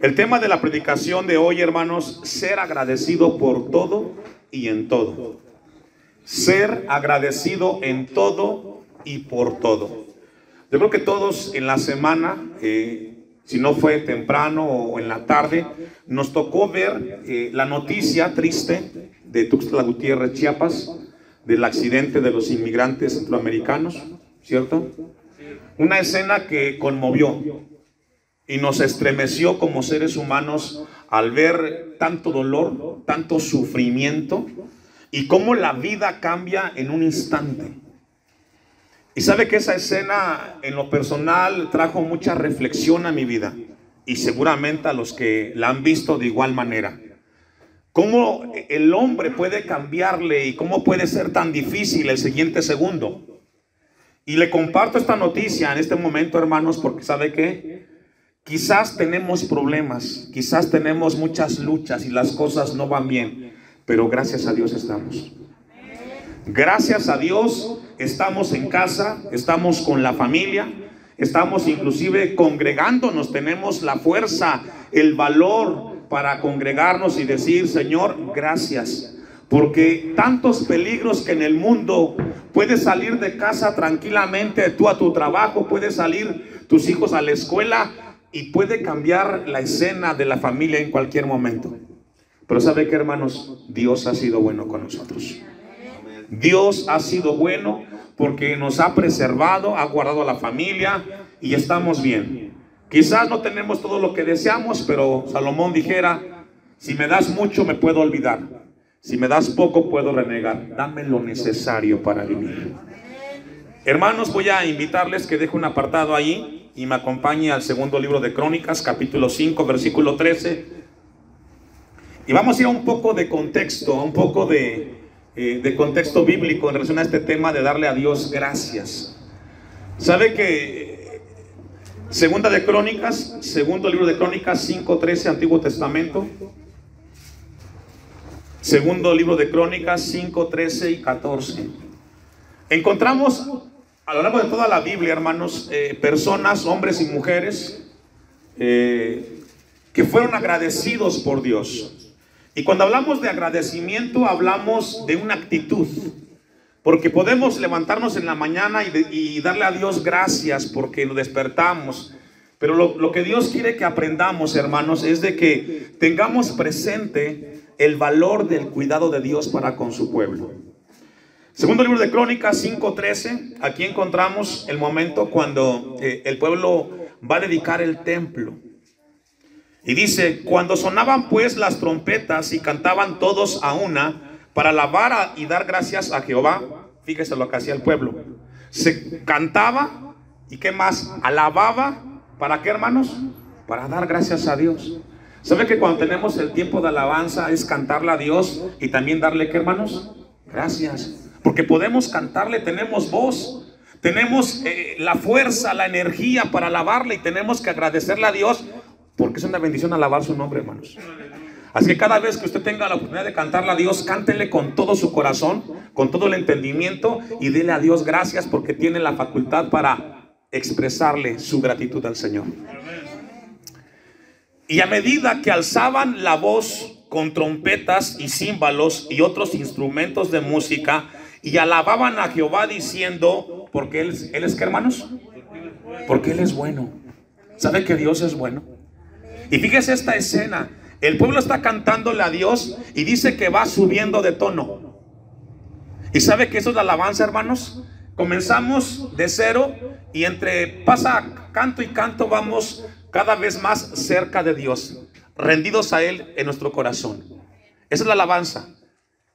El tema de la predicación de hoy, hermanos, ser agradecido por todo y en todo. Ser agradecido en todo y por todo. Yo creo que todos en la semana, si no fue temprano o en la tarde, nos tocó ver la noticia triste de Tuxtla Gutiérrez, Chiapas, del accidente de los inmigrantes centroamericanos, ¿cierto? Una escena que conmovió y nos estremeció como seres humanos al ver tanto dolor, tanto sufrimiento y cómo la vida cambia en un instante. Y sabe que esa escena en lo personal trajo mucha reflexión a mi vida y seguramente a los que la han visto de igual manera. Cómo el hombre puede cambiarle y cómo puede ser tan difícil el siguiente segundo. Y le comparto esta noticia en este momento, hermanos, porque sabe que quizás tenemos problemas, quizás tenemos muchas luchas y las cosas no van bien, pero gracias a Dios estamos. Gracias a Dios estamos en casa, estamos con la familia, estamos inclusive congregándonos, tenemos la fuerza, el valor para congregarnos y decir: Señor, gracias, porque tantos peligros que en el mundo puedes salir de casa tranquilamente, tú a tu trabajo, puedes salir tus hijos a la escuela y puede cambiar la escena de la familia en cualquier momento. Pero ¿sabe qué, hermanos? Dios ha sido bueno con nosotros. Dios ha sido bueno porque nos ha preservado, ha guardado a la familia y estamos bien. Quizás no tenemos todo lo que deseamos, pero Salomón dijera: si me das mucho me puedo olvidar, si me das poco puedo renegar, dame lo necesario para vivir. Hermanos, voy a invitarles que deje un apartado ahí y me acompañe al segundo libro de Crónicas, capítulo 5, versículo 13. Y vamos a ir a un poco de contexto, un poco de contexto bíblico en relación a este tema de darle a Dios gracias. Sabe que segunda de Crónicas, segundo libro de Crónicas 5:13, Antiguo Testamento. Segundo libro de Crónicas 5:13 y 14. Encontramos a lo largo de toda la Biblia, hermanos, personas, hombres y mujeres que fueron agradecidos por Dios. Y cuando hablamos de agradecimiento, hablamos de una actitud. Porque podemos levantarnos en la mañana y darle a Dios gracias porque nos despertamos. Pero lo que Dios quiere que aprendamos, hermanos, es de que tengamos presente el valor del cuidado de Dios para con su pueblo. Segundo libro de Crónicas 5:13, aquí encontramos el momento cuando el pueblo va a dedicar el templo. Y dice: cuando sonaban pues las trompetas y cantaban todos a una para alabar y dar gracias a Jehová. Fíjese lo que hacía el pueblo. Se cantaba y ¿qué más? Alababa. ¿Para qué, hermanos? Para dar gracias a Dios. ¿Sabe que cuando tenemos el tiempo de alabanza es cantarle a Dios y también darle, ¿qué, hermanos? Gracias. Porque podemos cantarle, tenemos voz, tenemos la fuerza, la energía para alabarle y tenemos que agradecerle a Dios. Porque es una bendición alabar su nombre, hermanos. Así que cada vez que usted tenga la oportunidad de cantarle a Dios, cántele con todo su corazón, con todo el entendimiento y dele a Dios gracias porque tiene la facultad para expresarle su gratitud al Señor. Y a medida que alzaban la voz con trompetas y címbalos y otros instrumentos de música y alababan a Jehová diciendo, porque Él es ¿qué, hermanos? Porque Él es bueno. ¿Sabe que Dios es bueno? Y fíjese esta escena, el pueblo está cantándole a Dios y dice que va subiendo de tono. ¿Y sabe que eso es la alabanza, hermanos? Comenzamos de cero y entre pasa canto y canto vamos cada vez más cerca de Dios, rendidos a Él en nuestro corazón. Esa es la alabanza.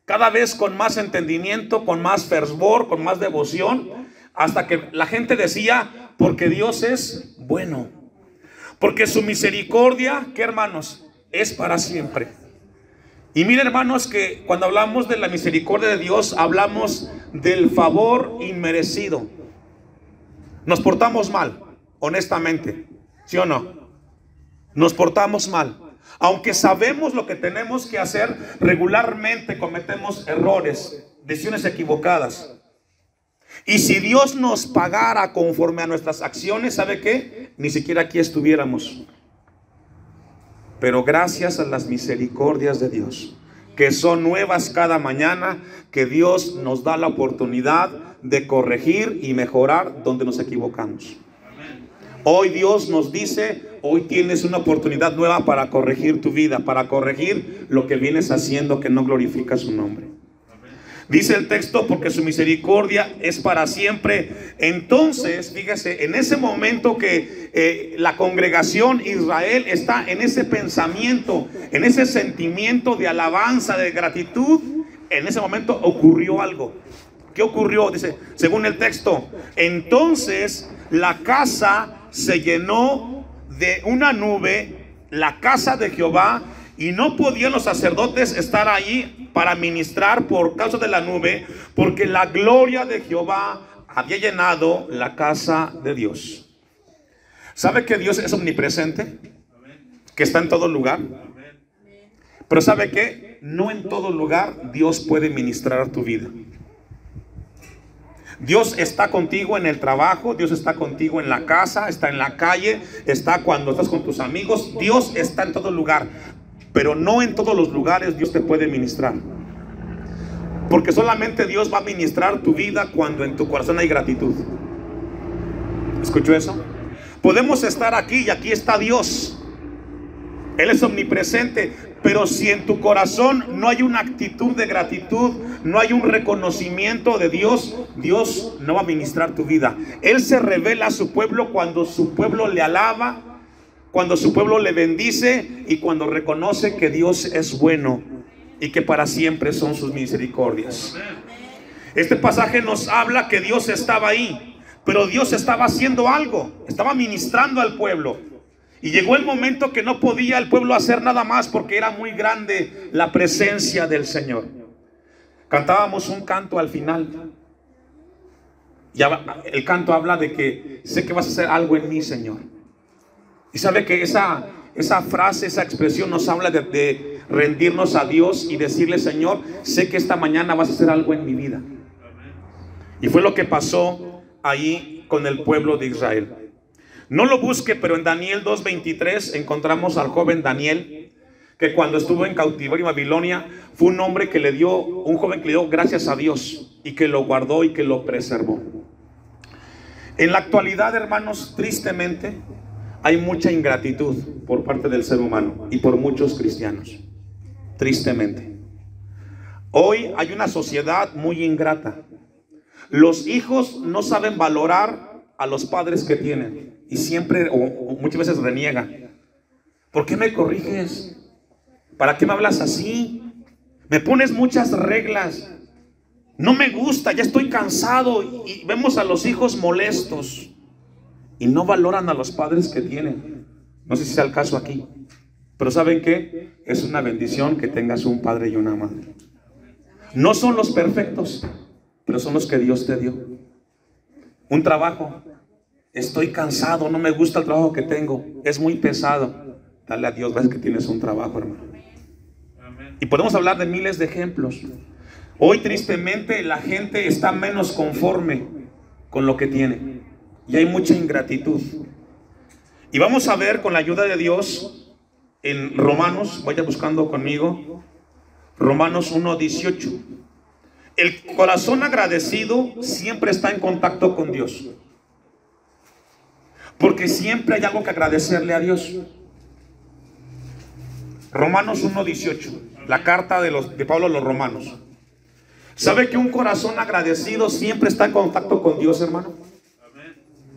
Cada vez con más entendimiento, con más fervor, con más devoción, hasta que la gente decía: porque Dios es bueno. Porque su misericordia, ¿qué, hermanos? Es para siempre. Y miren, hermanos, que cuando hablamos de la misericordia de Dios, hablamos del favor inmerecido. Nos portamos mal, honestamente, ¿sí o no? Nos portamos mal. Aunque sabemos lo que tenemos que hacer, regularmente cometemos errores, decisiones equivocadas. Y si Dios nos pagara conforme a nuestras acciones, ¿sabe qué? Ni siquiera aquí estuviéramos. Pero gracias a las misericordias de Dios, que son nuevas cada mañana, que Dios nos da la oportunidad de corregir y mejorar donde nos equivocamos. Hoy Dios nos dice, hoy tienes una oportunidad nueva para corregir tu vida, para corregir lo que vienes haciendo que no glorifica su nombre. Dice el texto, porque su misericordia es para siempre. Entonces, fíjese, en ese momento que la congregación Israel está en ese pensamiento, en ese sentimiento de alabanza, de gratitud, en ese momento ocurrió algo. ¿Qué ocurrió? Dice, según el texto, entonces la casa se llenó de una nube, la casa de Jehová, y no podían los sacerdotes estar ahí para ministrar por causa de la nube, porque la gloria de Jehová había llenado la casa de Dios. ¿Sabe que Dios es omnipresente? Que está en todo lugar. Pero ¿sabe qué? No en todo lugar Dios puede ministrar tu vida. Dios está contigo en el trabajo, Dios está contigo en la casa, está en la calle, está cuando estás con tus amigos. Dios está en todo lugar, pero no en todos los lugares Dios te puede ministrar. Porque solamente Dios va a ministrar tu vida cuando en tu corazón hay gratitud. ¿Escuchó eso? Podemos estar aquí y aquí está Dios. Él es omnipresente, pero si en tu corazón no hay una actitud de gratitud, no hay un reconocimiento de Dios, Dios no va a ministrar tu vida. Él se revela a su pueblo cuando su pueblo le alaba, cuando su pueblo le bendice y cuando reconoce que Dios es bueno y que para siempre son sus misericordias. Este pasaje nos habla que Dios estaba ahí, pero Dios estaba haciendo algo, estaba ministrando al pueblo. Y llegó el momento que no podía el pueblo hacer nada más porque era muy grande la presencia del Señor. Cantábamos un canto al final. El canto habla de que sé que vas a hacer algo en mí, Señor. Y sabe que esa frase, esa expresión nos habla de rendirnos a Dios y decirle, Señor, sé que esta mañana vas a hacer algo en mi vida. Y fue lo que pasó ahí con el pueblo de Israel. No lo busque, pero en Daniel 2:23 encontramos al joven Daniel, que cuando estuvo en cautiverio en Babilonia, fue un joven que le dio gracias a Dios y que lo guardó y que lo preservó. En la actualidad, hermanos, tristemente, hay mucha ingratitud por parte del ser humano y por muchos cristianos. Tristemente. Hoy hay una sociedad muy ingrata. Los hijos no saben valorar a los padres que tienen y siempre o muchas veces reniegan. ¿Por qué me corriges? ¿Para qué me hablas así? Me pones muchas reglas. No me gusta, ya estoy cansado. Y vemos a los hijos molestos y no valoran a los padres que tienen. No sé si sea el caso aquí, pero ¿saben qué? Es una bendición que tengas un padre y una madre. No son los perfectos, pero son los que Dios te dio. Un trabajo. Estoy cansado, no me gusta el trabajo que tengo, es muy pesado. Dale a Dios, ves que tienes un trabajo, hermano. Y podemos hablar de miles de ejemplos. Hoy tristemente la gente está menos conforme con lo que tiene y hay mucha ingratitud. Y vamos a ver con la ayuda de Dios en Romanos, vaya buscando conmigo, Romanos 1:18. El corazón agradecido siempre está en contacto con Dios, porque siempre hay algo que agradecerle a Dios. Romanos 1:18, la carta de Pablo a los romanos. ¿Sabe que un corazón agradecido siempre está en contacto con Dios, hermano?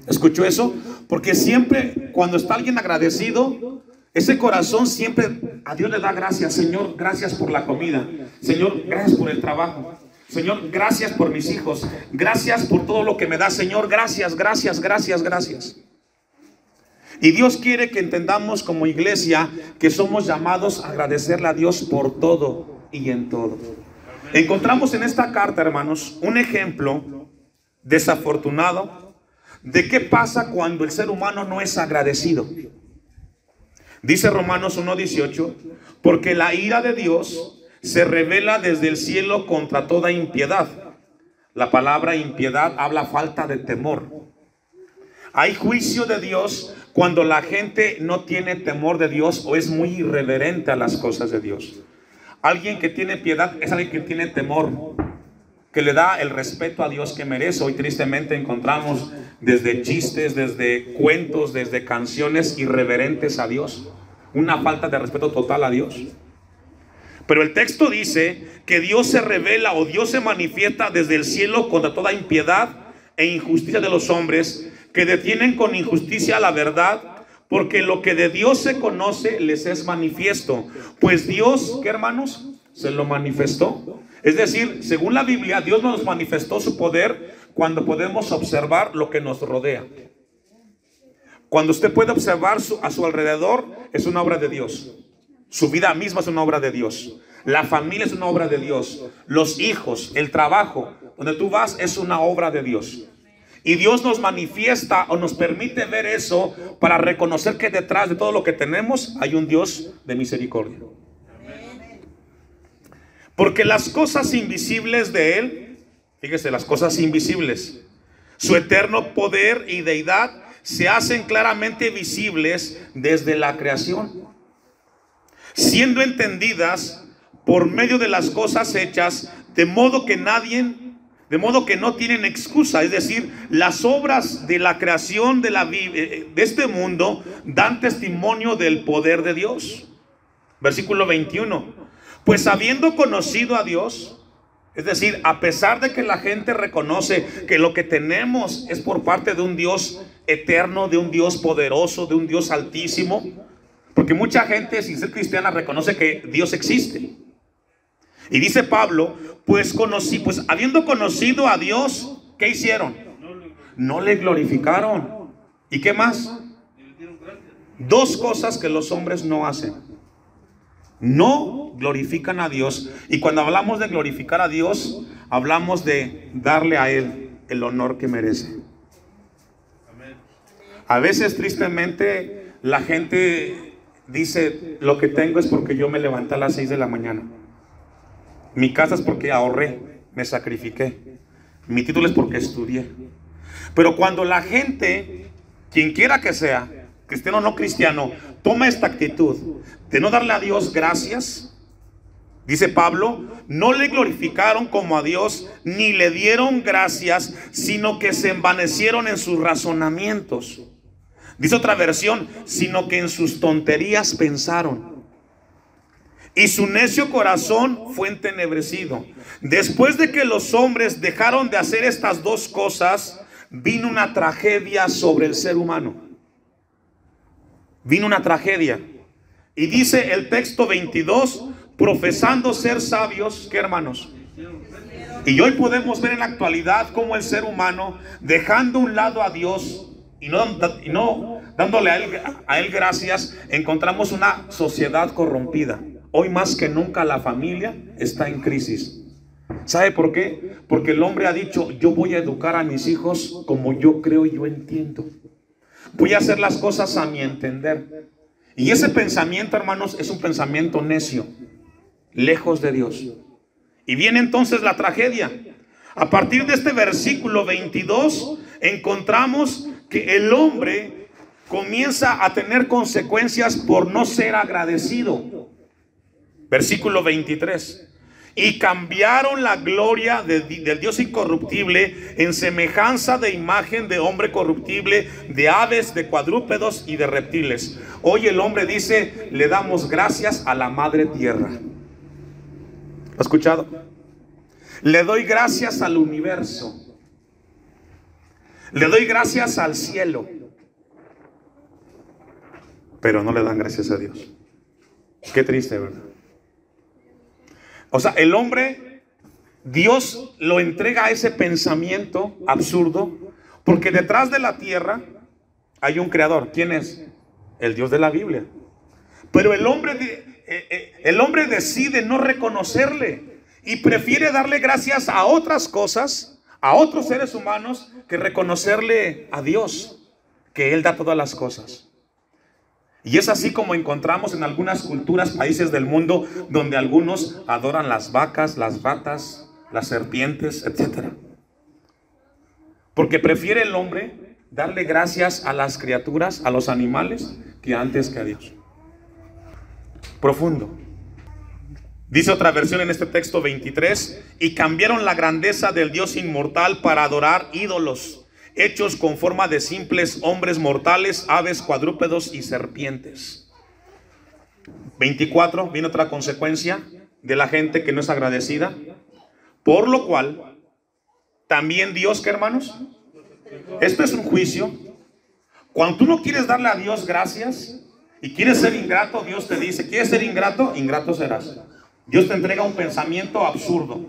¿Escuchó eso? Porque siempre cuando está alguien agradecido, ese corazón siempre a Dios le da gracias. Señor, gracias por la comida. Señor, gracias por el trabajo. Señor, gracias por mis hijos. Gracias por todo lo que me da. Señor, gracias, gracias, gracias, gracias. Y Dios quiere que entendamos como iglesia que somos llamados a agradecerle a Dios por todo y en todo. Encontramos en esta carta, hermanos, un ejemplo desafortunado de qué pasa cuando el ser humano no es agradecido. Dice Romanos 1:18, porque la ira de Dios se revela desde el cielo contra toda impiedad. La palabra impiedad habla falta de temor. Hay juicio de Dios cuando la gente no tiene temor de Dios o es muy irreverente a las cosas de Dios. Alguien que tiene piedad es alguien que tiene temor, que le da el respeto a Dios que merece. Hoy tristemente encontramos desde chistes, desde cuentos, desde canciones irreverentes a Dios. Una falta de respeto total a Dios. Pero el texto dice que Dios se revela o Dios se manifiesta desde el cielo contra toda impiedad e injusticia de los hombres que detienen con injusticia la verdad, porque lo que de Dios se conoce les es manifiesto. Pues Dios, ¿qué hermanos? Se lo manifestó. Es decir, según la Biblia, Dios nos manifestó su poder cuando podemos observar lo que nos rodea. Cuando usted puede observar a su alrededor, es una obra de Dios. Su vida misma es una obra de Dios. La familia es una obra de Dios. Los hijos, el trabajo, donde tú vas es una obra de Dios. Y Dios nos manifiesta o nos permite ver eso para reconocer que detrás de todo lo que tenemos hay un Dios de misericordia. Porque las cosas invisibles de Él, fíjese, las cosas invisibles, su eterno poder y deidad se hacen claramente visibles desde la creación, siendo entendidas por medio de las cosas hechas, de modo que no tienen excusa. Es decir, las obras de la creación de este mundo dan testimonio del poder de Dios. Versículo 21. Pues habiendo conocido a Dios, es decir, a pesar de que la gente reconoce que lo que tenemos es por parte de un Dios eterno, de un Dios poderoso, de un Dios altísimo, porque mucha gente sin ser cristiana reconoce que Dios existe. Y dice Pablo, pues habiendo conocido a Dios, ¿qué hicieron? No le glorificaron. ¿Y qué más? Dos cosas que los hombres no hacen. No glorifican a Dios. Y cuando hablamos de glorificar a Dios, hablamos de darle a Él el honor que merece. A veces tristemente la gente dice, lo que tengo es porque yo me levanté a las 6 de la mañana. Mi casa es porque ahorré, me sacrifiqué. Mi título es porque estudié. Pero cuando la gente, quien quiera que sea, cristiano o no cristiano, toma esta actitud de no darle a Dios gracias, dice Pablo, no le glorificaron como a Dios, ni le dieron gracias, sino que se envanecieron en sus razonamientos. Dice otra versión, sino que en sus tonterías pensaron. Y su necio corazón fue entenebrecido. Después de que los hombres dejaron de hacer estas dos cosas, vino una tragedia sobre el ser humano. Vino una tragedia. Y dice el texto 22, profesando ser sabios, ¿qué hermanos? Y hoy podemos ver en la actualidad cómo el ser humano, dejando a un lado a Dios y no dándole a él gracias, encontramos una sociedad corrompida. Hoy más que nunca la familia está en crisis. ¿Sabe por qué? Porque el hombre ha dicho, yo voy a educar a mis hijos como yo creo y yo entiendo. Voy a hacer las cosas a mi entender. Y ese pensamiento, hermanos, es un pensamiento necio, lejos de Dios. Y viene entonces la tragedia. A partir de este versículo 22, encontramos que el hombre comienza a tener consecuencias por no ser agradecido. Versículo 23. Y cambiaron la gloria del Dios incorruptible en semejanza de imagen de hombre corruptible, de aves, de cuadrúpedos y de reptiles. Hoy el hombre dice, le damos gracias a la madre tierra. ¿Lo ha escuchado? Le doy gracias al universo. Le doy gracias al cielo. Pero no le dan gracias a Dios. Qué triste, ¿verdad? O sea, el hombre, Dios lo entrega a ese pensamiento absurdo, porque detrás de la tierra hay un creador. ¿Quién es? El Dios de la Biblia. Pero el hombre decide no reconocerle y prefiere darle gracias a otras cosas, a otros seres humanos, que reconocerle a Dios, que Él da todas las cosas. Y es así como encontramos en algunas culturas, países del mundo, donde algunos adoran las vacas, las ratas, las serpientes, etc. Porque prefiere el hombre darle gracias a las criaturas, a los animales, que antes que a Dios. Profundo. Dice otra versión en este texto 23, y cambiaron la grandeza del Dios inmortal para adorar ídolos, hechos con forma de simples hombres mortales, aves, cuadrúpedos y serpientes. 24, viene otra consecuencia de la gente que no es agradecida. Por lo cual, también Dios, ¿qué hermanos? Esto es un juicio. Cuando tú no quieres darle a Dios gracias y quieres ser ingrato, Dios te dice, ¿quieres ser ingrato? Ingrato serás. Dios te entrega un pensamiento absurdo.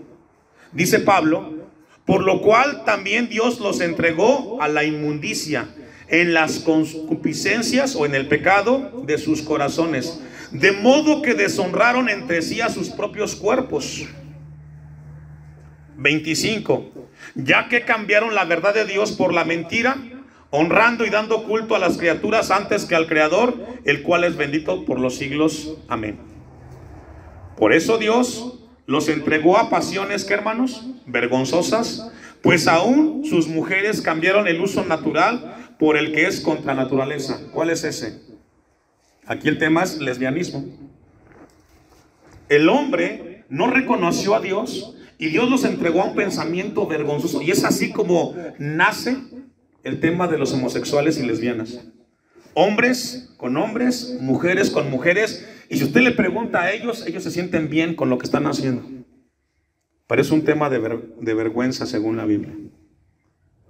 Dice Pablo, por lo cual también Dios los entregó a la inmundicia en las concupiscencias o en el pecado de sus corazones, de modo que deshonraron entre sí a sus propios cuerpos. 25, ya que cambiaron la verdad de Dios por la mentira, honrando y dando culto a las criaturas antes que al Creador, el cual es bendito por los siglos. Amén. Por eso Dios los entregó a pasiones, ¿qué hermanos? Vergonzosas, pues aún sus mujeres cambiaron el uso natural por el que es contra naturaleza. ¿Cuál es ese? Aquí el tema es lesbianismo. El hombre no reconoció a Dios y Dios los entregó a un pensamiento vergonzoso. Y es así como nace el tema de los homosexuales y lesbianas. Hombres con hombres, mujeres con mujeres. Y si usted le pregunta a ellos, ellos se sienten bien con lo que están haciendo. Pero es un tema de vergüenza según la Biblia.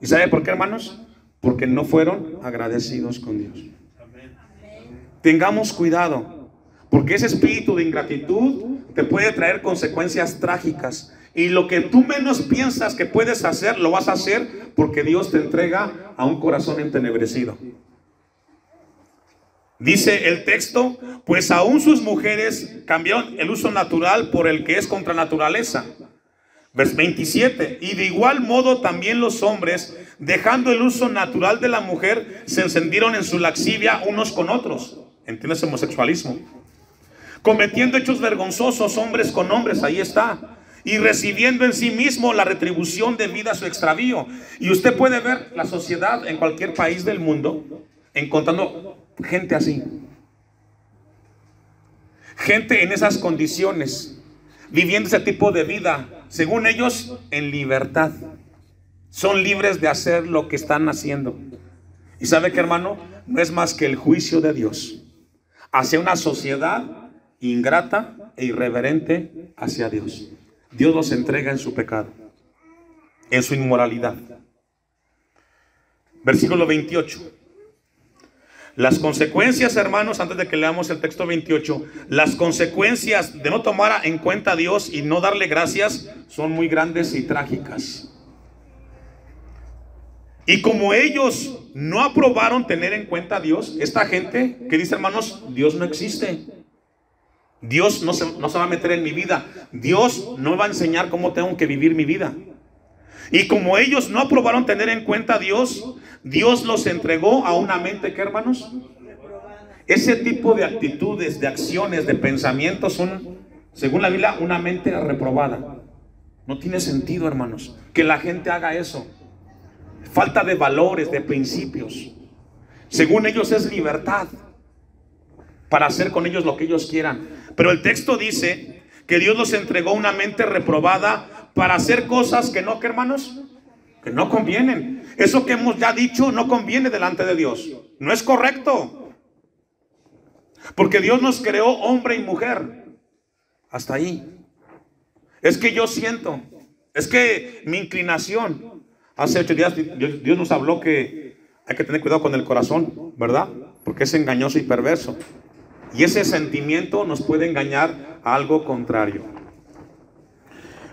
¿Y sabe por qué, hermanos? Porque no fueron agradecidos con Dios. Tengamos cuidado, porque ese espíritu de ingratitud te puede traer consecuencias trágicas. Y lo que tú menos piensas que puedes hacer, lo vas a hacer porque Dios te entrega a un corazón entenebrecido. Dice el texto, pues aún sus mujeres cambiaron el uso natural por el que es contra naturaleza. Vers 27, y de igual modo también los hombres, dejando el uso natural de la mujer, se encendieron en su lascivia unos con otros. ¿Entiendes? Homosexualismo. Cometiendo hechos vergonzosos hombres con hombres, ahí está. Y recibiendo en sí mismo la retribución debida a su extravío. Y usted puede ver la sociedad en cualquier país del mundo encontrando gente así. Gente en esas condiciones, viviendo ese tipo de vida, según ellos, en libertad. Son libres de hacer lo que están haciendo. Y sabe que, hermano, no es más que el juicio de Dios hacia una sociedad ingrata e irreverente hacia Dios. Dios los entrega en su pecado, en su inmoralidad. Versículo 28. Las consecuencias, hermanos, antes de que leamos el texto 28, las consecuencias de no tomar en cuenta a Dios y no darle gracias son muy grandes y trágicas. Y como ellos no aprobaron tener en cuenta a Dios, esta gente que dice, hermanos, Dios no existe. Dios no se va a meter en mi vida. Dios no me va a enseñar cómo tengo que vivir mi vida. Y como ellos no aprobaron tener en cuenta a Dios, Dios los entregó a una mente, ¿qué, hermanos? Ese tipo de actitudes, de acciones, de pensamientos son, según la Biblia, una mente reprobada. No tiene sentido, hermanos, que la gente haga eso. Falta de valores, de principios. Según ellos es libertad para hacer con ellos lo que ellos quieran. Pero el texto dice que Dios los entregó una mente reprobada para hacer cosas que no, ¿qué, hermanos? Que no convienen. Eso que hemos ya dicho no conviene delante de Dios. No es correcto. Porque Dios nos creó hombre y mujer. Hasta ahí. Es que yo siento, es que mi inclinación. Hace 8 días Dios nos habló que hay que tener cuidado con el corazón, ¿verdad? Porque es engañoso y perverso. Y ese sentimiento nos puede engañar a algo contrario.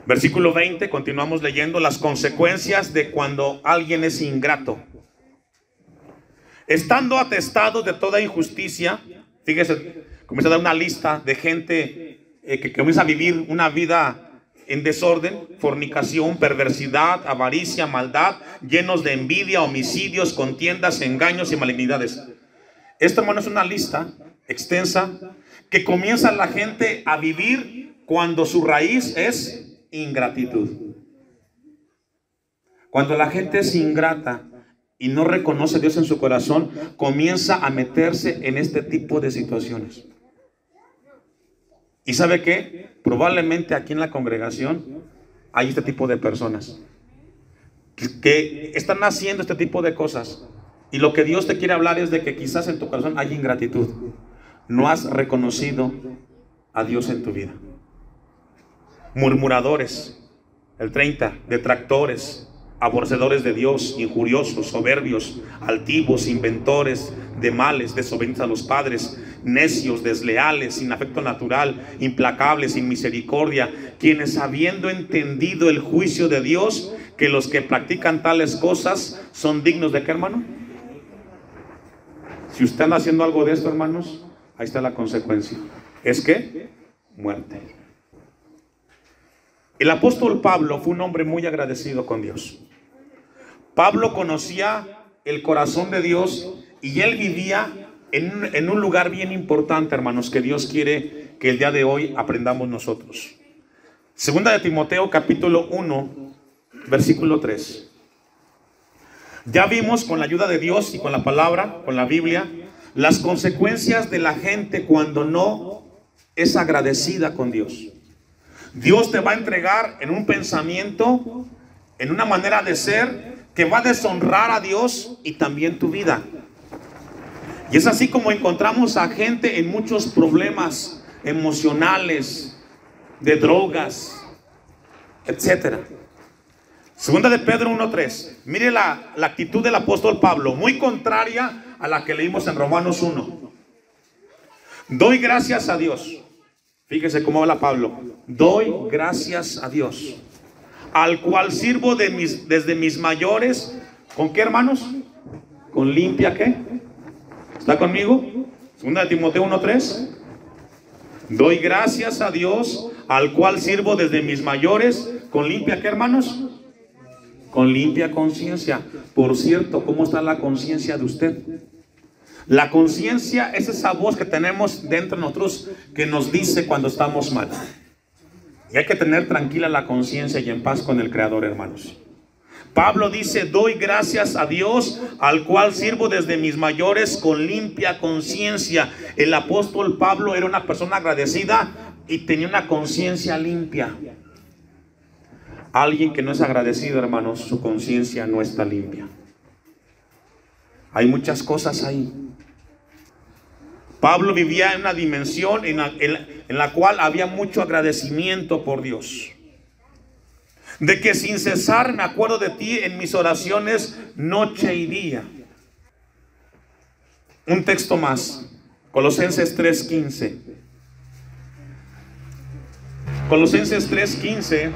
Versículo 20, continuamos leyendo las consecuencias de cuando alguien es ingrato. Estando atestados de toda injusticia, fíjese, comienza a dar una lista de gente que comienza a vivir una vida en desorden, fornicación, perversidad, avaricia, maldad, llenos de envidia, homicidios, contiendas, engaños y malignidades. Esto, hermano, es una lista extensa que comienza la gente a vivir cuando su raíz es ingratitud. Cuando la gente es ingrata y no reconoce a Dios en su corazón, comienza a meterse en este tipo de situaciones. ¿Y sabe qué? Probablemente aquí en la congregación hay este tipo de personas que están haciendo este tipo de cosas. Y lo que Dios te quiere hablar es de que quizás en tu corazón hay ingratitud. No has reconocido a Dios en tu vida. Murmuradores, el 30, detractores, aborrecedores de Dios, injuriosos, soberbios, altivos, inventores de males, desobedientes a los padres, necios, desleales, sin afecto natural, implacables, sin misericordia, quienes habiendo entendido el juicio de Dios, que los que practican tales cosas son dignos de ¿qué, hermano? Si usted anda haciendo algo de esto, hermanos, ahí está la consecuencia. ¿Es qué? Muerte. El apóstol Pablo fue un hombre muy agradecido con Dios. Pablo conocía el corazón de Dios y él vivía en un lugar bien importante, hermanos, que Dios quiere que el día de hoy aprendamos nosotros. Segunda de Timoteo, capítulo 1, versículo 3. Ya vimos con la ayuda de Dios y con la palabra, con la Biblia, las consecuencias de la gente cuando no es agradecida con Dios. Dios te va a entregar en un pensamiento, en una manera de ser que va a deshonrar a Dios y también tu vida. Y es así como encontramos a gente en muchos problemas emocionales, de drogas, etcétera. Segunda de Pedro 1:3. Mire la actitud del apóstol Pablo, muy contraria a la que leímos en Romanos 1. Doy gracias a Dios. Fíjese cómo habla Pablo. Doy gracias a Dios, al cual sirvo desde mis mayores. ¿Con qué, hermanos? ¿Con limpia qué? ¿Está conmigo? Segunda de Timoteo 1:3. Doy gracias a Dios, al cual sirvo desde mis mayores. ¿Con limpia qué, hermanos? Con limpia conciencia. Por cierto, ¿cómo está la conciencia de usted? La conciencia es esa voz que tenemos dentro de nosotros que nos dice cuando estamos mal. Y hay que tener tranquila la conciencia y en paz con el Creador, hermanos. Pablo dice, doy gracias a Dios, al cual sirvo desde mis mayores con limpia conciencia. El apóstol Pablo era una persona agradecida y tenía una conciencia limpia. Alguien que no es agradecido, hermanos, su conciencia no está limpia. Hay muchas cosas ahí. Pablo vivía en una dimensión en la cual había mucho agradecimiento por Dios. De que sin cesar me acuerdo de ti en mis oraciones noche y día. Un texto más, Colosenses 3:15. Colosenses 3:15.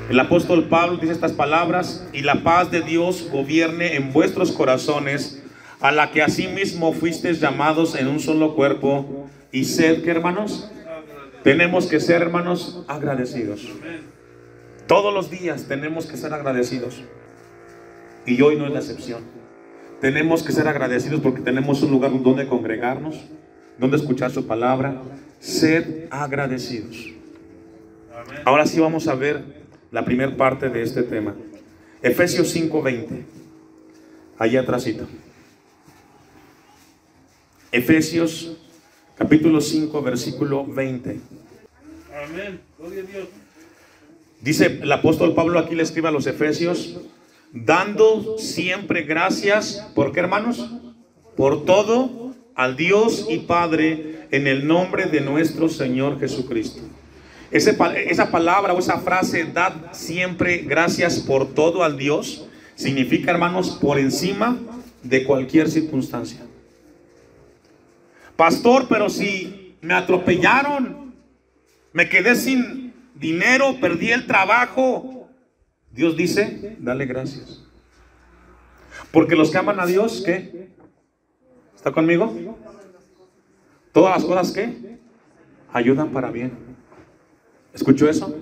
El apóstol Pablo dice estas palabras: y la paz de Dios gobierne en vuestros corazones, a la que asimismo fuisteis llamados en un solo cuerpo, y sed, ¿qué, hermanos? Tenemos que ser, hermanos, agradecidos. Todos los días tenemos que ser agradecidos. Y hoy no es la excepción. Tenemos que ser agradecidos porque tenemos un lugar donde congregarnos, donde escuchar su palabra. Sed agradecidos. Ahora sí vamos a ver la primera parte de este tema. Efesios 5:20. Allí atrásito. Efesios capítulo 5, versículo 20. Amén. Gloria a Dios. Dice el apóstol Pablo, aquí le escribe a los Efesios, dando siempre gracias, ¿por qué, hermanos? Por todo al Dios y Padre, en el nombre de nuestro Señor Jesucristo. Esa palabra o esa frase, dad siempre gracias por todo al Dios, significa, hermanos, por encima de cualquier circunstancia. Pastor, pero si me atropellaron, me quedé sin dinero, perdí el trabajo, Dios dice, dale gracias. Porque los que aman a Dios, ¿qué? ¿Está conmigo? Todas las cosas, ¿qué? Ayudan para bien. ¿Escuchó eso?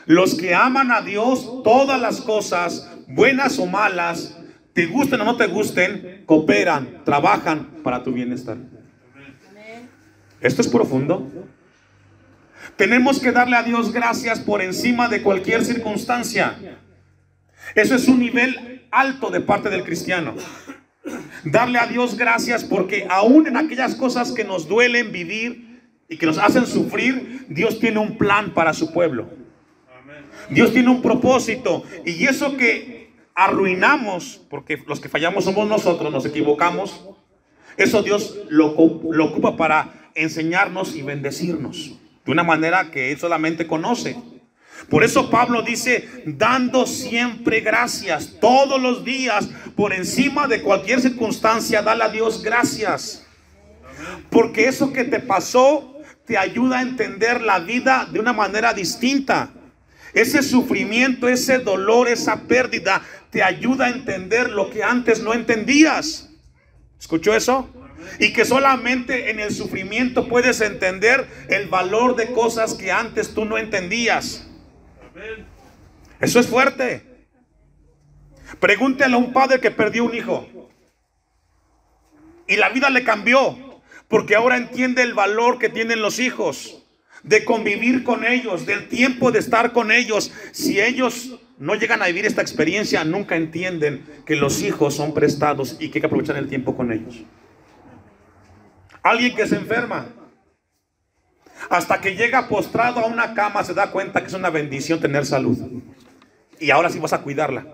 Los que aman a Dios, todas las cosas, buenas o malas, te gusten o no te gusten, cooperan, trabajan para tu bienestar. Esto es profundo. Tenemos que darle a Dios gracias por encima de cualquier circunstancia. Eso es un nivel alto de parte del cristiano. Darle a Dios gracias porque aún en aquellas cosas que nos duelen vivir y que nos hacen sufrir, Dios tiene un plan para su pueblo. Dios tiene un propósito, y eso que arruinamos, porque los que fallamos somos nosotros, nos equivocamos, eso Dios lo ocupa para enseñarnos y bendecirnos de una manera que Él solamente conoce. Por eso Pablo dice, dando siempre gracias, todos los días, por encima de cualquier circunstancia, dale a Dios gracias. Porque eso que te pasó te ayuda a entender la vida de una manera distinta. Ese sufrimiento, ese dolor, esa pérdida, te ayuda a entender lo que antes no entendías. ¿Escuchó eso? Y que solamente en el sufrimiento puedes entender el valor de cosas que antes tú no entendías. Eso es fuerte. Pregúntale a un padre que perdió un hijo y la vida le cambió, porque ahora entiende el valor que tienen los hijos, de convivir con ellos, del tiempo de estar con ellos. Si ellos no llegan a vivir esta experiencia, nunca entienden que los hijos son prestados y que hay que aprovechar el tiempo con ellos. Alguien que se enferma, hasta que llega postrado a una cama, se da cuenta que es una bendición tener salud. Y ahora sí vas a cuidarla.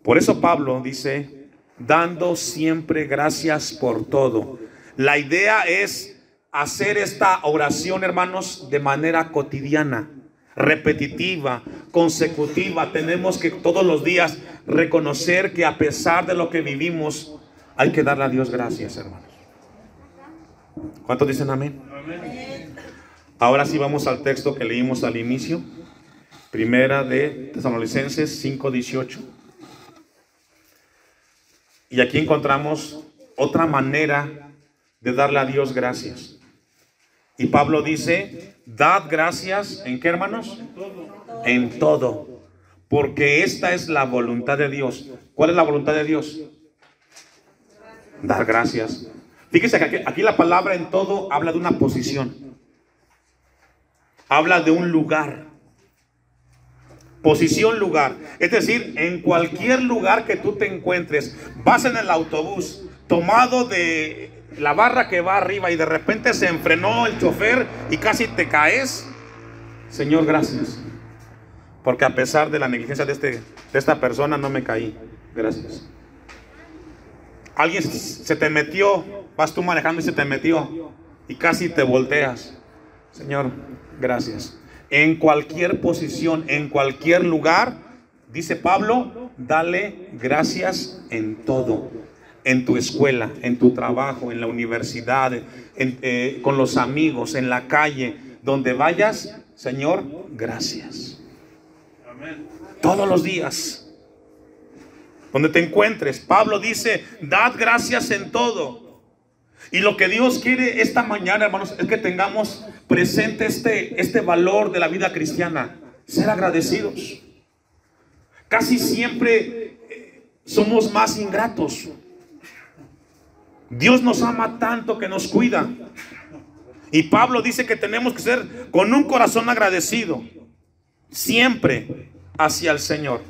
Por eso Pablo dice, dando siempre gracias por todo. La idea es hacer esta oración, hermanos, de manera cotidiana, repetitiva, consecutiva. Tenemos que todos los días reconocer que a pesar de lo que vivimos, hay que darle a Dios gracias, hermanos. ¿Cuántos dicen amén? Amén. Ahora sí vamos al texto que leímos al inicio. Primera de Tesalonicenses 5:18. Y aquí encontramos otra manera de darle a Dios gracias. Y Pablo dice, dad gracias, ¿en qué, hermanos? En todo. Porque esta es la voluntad de Dios. ¿Cuál es la voluntad de Dios? Dar gracias. Fíjese que aquí la palabra en todo habla de una posición. Habla de un lugar. Posición, lugar. Es decir, en cualquier lugar que tú te encuentres, vas en el autobús, tomado de la barra que va arriba y de repente se enfrenó el chofer y casi te caes. Señor, gracias. Porque a pesar de la negligencia de esta persona no me caí. Gracias. Alguien se te metió, vas tú manejando y se te metió y casi te volteas. Señor, gracias. En cualquier posición, en cualquier lugar, dice Pablo, dale gracias en todo. En tu escuela, en tu trabajo, en la universidad, con los amigos, en la calle, donde vayas, Señor, gracias. Amén. Todos los días. Donde te encuentres, Pablo dice, dad gracias en todo. Y lo que Dios quiere esta mañana, hermanos, es que tengamos presente este valor de la vida cristiana, ser agradecidos. Casi siempre somos más ingratos. Dios nos ama tanto que nos cuida. Y Pablo dice que tenemos que ser con un corazón agradecido, siempre hacia el Señor.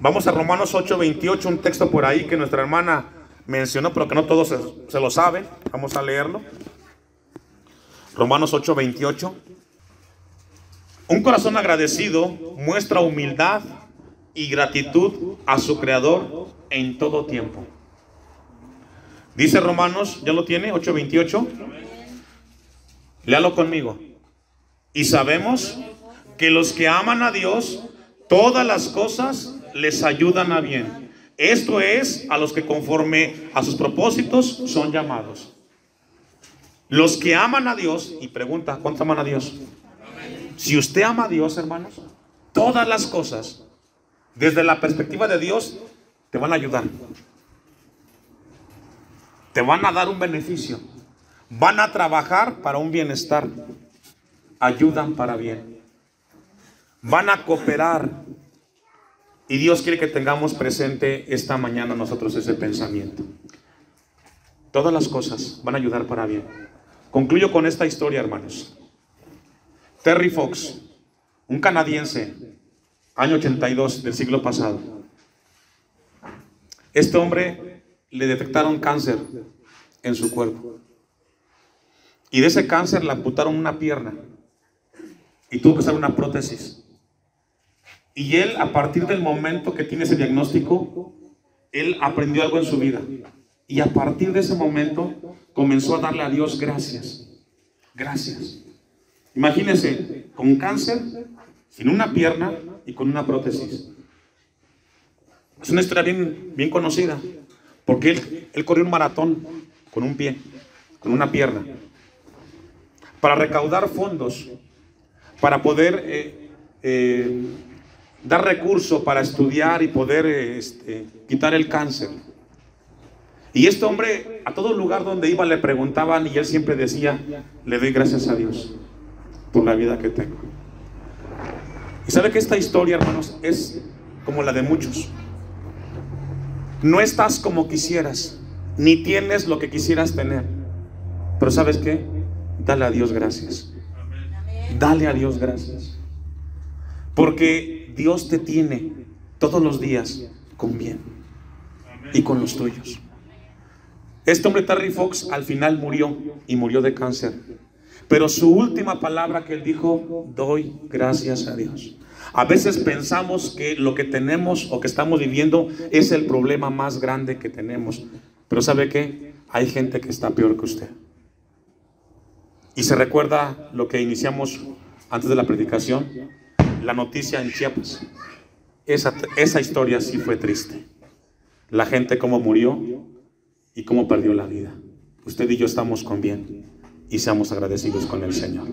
Vamos a Romanos 8:28, un texto por ahí que nuestra hermana mencionó, pero que no todos se lo saben. Vamos a leerlo. Romanos 8:28. Un corazón agradecido muestra humildad y gratitud a su Creador en todo tiempo. Dice Romanos, ¿ya lo tiene? 8:28. Léalo conmigo. Y sabemos que los que aman a Dios, todas las cosas les ayudan a bien. Esto es, a los que conforme a sus propósitos son llamados. Los que aman a Dios, y pregunta, ¿cuántos aman a Dios? Si usted ama a Dios, hermanos, todas las cosas, desde la perspectiva de Dios, te van a ayudar. Te van a dar un beneficio. Van a trabajar para un bienestar. Ayudan para bien. Van a cooperar. Y Dios quiere que tengamos presente esta mañana nosotros ese pensamiento. Todas las cosas van a ayudar para bien. Concluyo con esta historia, hermanos. Terry Fox, un canadiense, año 82 del siglo pasado. Este hombre le detectaron cáncer en su cuerpo. Y de ese cáncer le amputaron una pierna. Y tuvo que usar una prótesis. Y él, a partir del momento que tiene ese diagnóstico, él aprendió algo en su vida. Y a partir de ese momento comenzó a darle a Dios gracias. Gracias. Imagínense, con cáncer, sin una pierna y con una prótesis. Es una historia bien conocida. Porque él corrió un maratón con un pie, con una pierna, para recaudar fondos, para poder dar recursos para estudiar y poder quitar el cáncer. Y este hombre, a todo lugar donde iba le preguntaban y él siempre decía: le doy gracias a Dios por la vida que tengo. Y sabe que esta historia, hermanos, es como la de muchos. No estás como quisieras, ni tienes lo que quisieras tener, pero ¿sabes qué? Dale a Dios gracias. Dale a Dios gracias, porque Dios te tiene todos los días con bien y con los tuyos. Este hombre, Terry Fox, al final murió, y murió de cáncer. Pero su última palabra que él dijo: doy gracias a Dios. A veces pensamos que lo que tenemos o que estamos viviendo es el problema más grande que tenemos. Pero ¿sabe qué? Hay gente que está peor que usted. Y se recuerda lo que iniciamos antes de la predicación, la noticia en Chiapas. Esa historia sí fue triste. La gente cómo murió y cómo perdió la vida. Usted y yo estamos con bien y seamos agradecidos con el Señor.